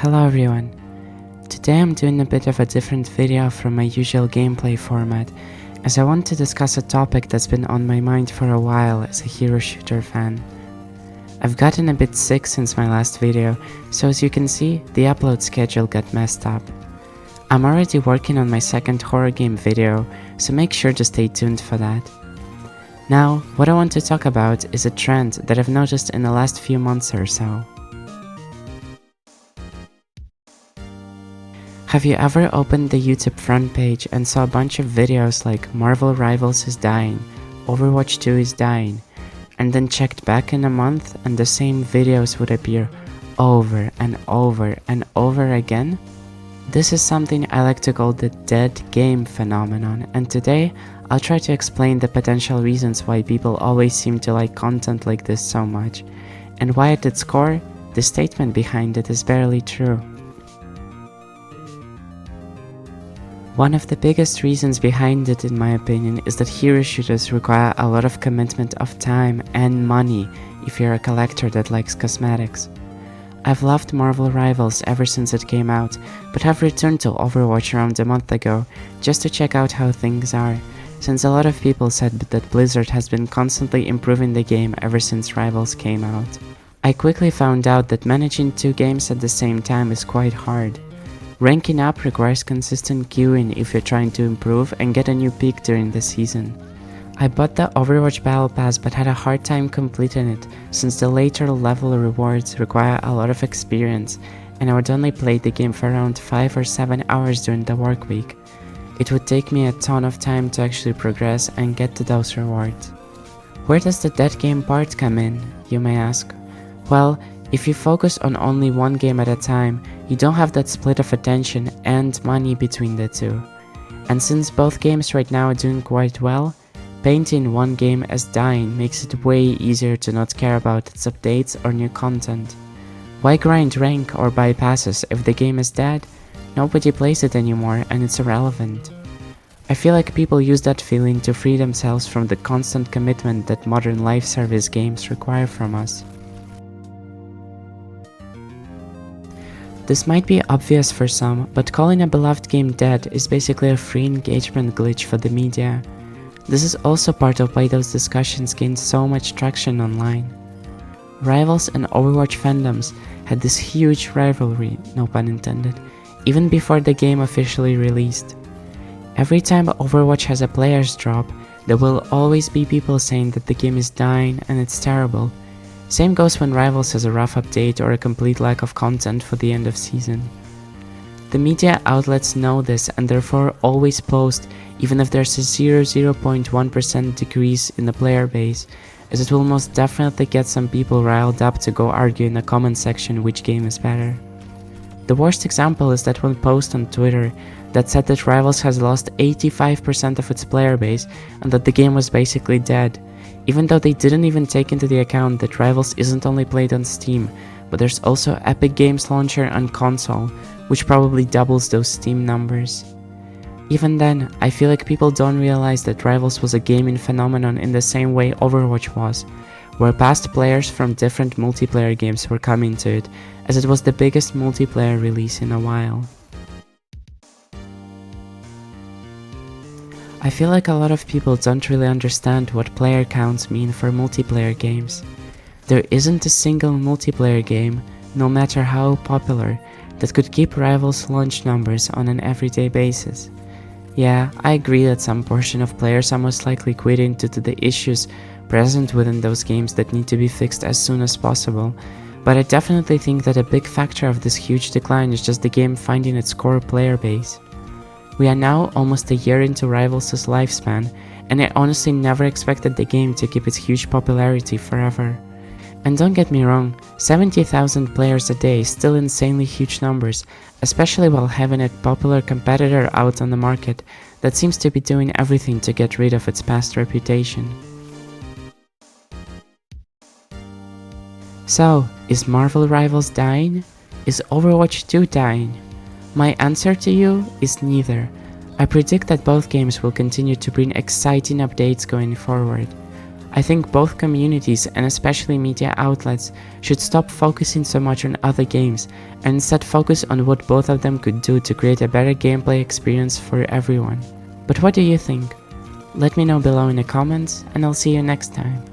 Hello everyone. Today I'm doing a bit of a different video from my usual gameplay format, as I want to discuss a topic that's been on my mind for a while as a hero shooter fan. I've gotten a bit sick since my last video, so as you can see, the upload schedule got messed up. I'm already working on my second horror game video, so make sure to stay tuned for that. Now, what I want to talk about is a trend that I've noticed in the last few months or so. Have you ever opened the YouTube front page and saw a bunch of videos like Marvel Rivals is dying, Overwatch 2 is dying, and then checked back in a month and the same videos would appear over and over and over again? This is something I like to call the dead game phenomenon, and today I'll try to explain the potential reasons why people always seem to like content like this so much, and why at its core, the statement behind it is barely true. One of the biggest reasons behind it, in my opinion, is that hero shooters require a lot of commitment of time and money if you're a collector that likes cosmetics. I've loved Marvel Rivals ever since it came out, but have returned to Overwatch around a month ago just to check out how things are, since a lot of people said that Blizzard has been constantly improving the game ever since Rivals came out. I quickly found out that managing two games at the same time is quite hard. Ranking up requires consistent queuing if you're trying to improve and get a new peak during the season. I bought the Overwatch Battle Pass but had a hard time completing it since the later level rewards require a lot of experience and I would only play the game for around 5 or 7 hours during the work week. It would take me a ton of time to actually progress and get to those rewards. Where does the dead game part come in, you may ask? Well, if you focus on only one game at a time, you don't have that split of attention and money between the two. And since both games right now are doing quite well, painting one game as dying makes it way easier to not care about its updates or new content. Why grind rank or buy passes if the game is dead? Nobody plays it anymore and it's irrelevant. I feel like people use that feeling to free themselves from the constant commitment that modern live service games require from us. This might be obvious for some, but calling a beloved game dead is basically a free engagement glitch for the media. This is also part of why those discussions gained so much traction online. Rivals and Overwatch fandoms had this huge rivalry, no pun intended, even before the game officially released. Every time Overwatch has a players drop, there will always be people saying that the game is dying and it's terrible. Same goes when Rivals has a rough update or a complete lack of content for the end of season. The media outlets know this and therefore always post even if there's a 0.1% decrease in the player base, as it will most definitely get some people riled up to go argue in the comment section which game is better. The worst example is that one post on Twitter that said that Rivals has lost 85% of its player base and that the game was basically dead, even though they didn't even take into the account that Rivals isn't only played on Steam, but there's also Epic Games Launcher on console, which probably doubles those Steam numbers. Even then, I feel like people don't realize that Rivals was a gaming phenomenon in the same way Overwatch was, where past players from different multiplayer games were coming to it, as it was the biggest multiplayer release in a while. I feel like a lot of people don't really understand what player counts mean for multiplayer games. There isn't a single multiplayer game, no matter how popular, that could keep Rivals' launch numbers on an everyday basis. Yeah, I agree that some portion of players are most likely quitting due to the issues present within those games that need to be fixed as soon as possible, but I definitely think that a big factor of this huge decline is just the game finding its core player base. We are now almost a year into Rivals' lifespan, and I honestly never expected the game to keep its huge popularity forever. And don't get me wrong, 70,000 players a day is still insanely huge numbers, especially while having a popular competitor out on the market that seems to be doing everything to get rid of its past reputation. So, is Marvel Rivals dying? Is Overwatch 2 dying? My answer to you is neither. I predict that both games will continue to bring exciting updates going forward. I think both communities, and especially media outlets, should stop focusing so much on other games and instead focus on what both of them could do to create a better gameplay experience for everyone. But what do you think? Let me know below in the comments, and I'll see you next time.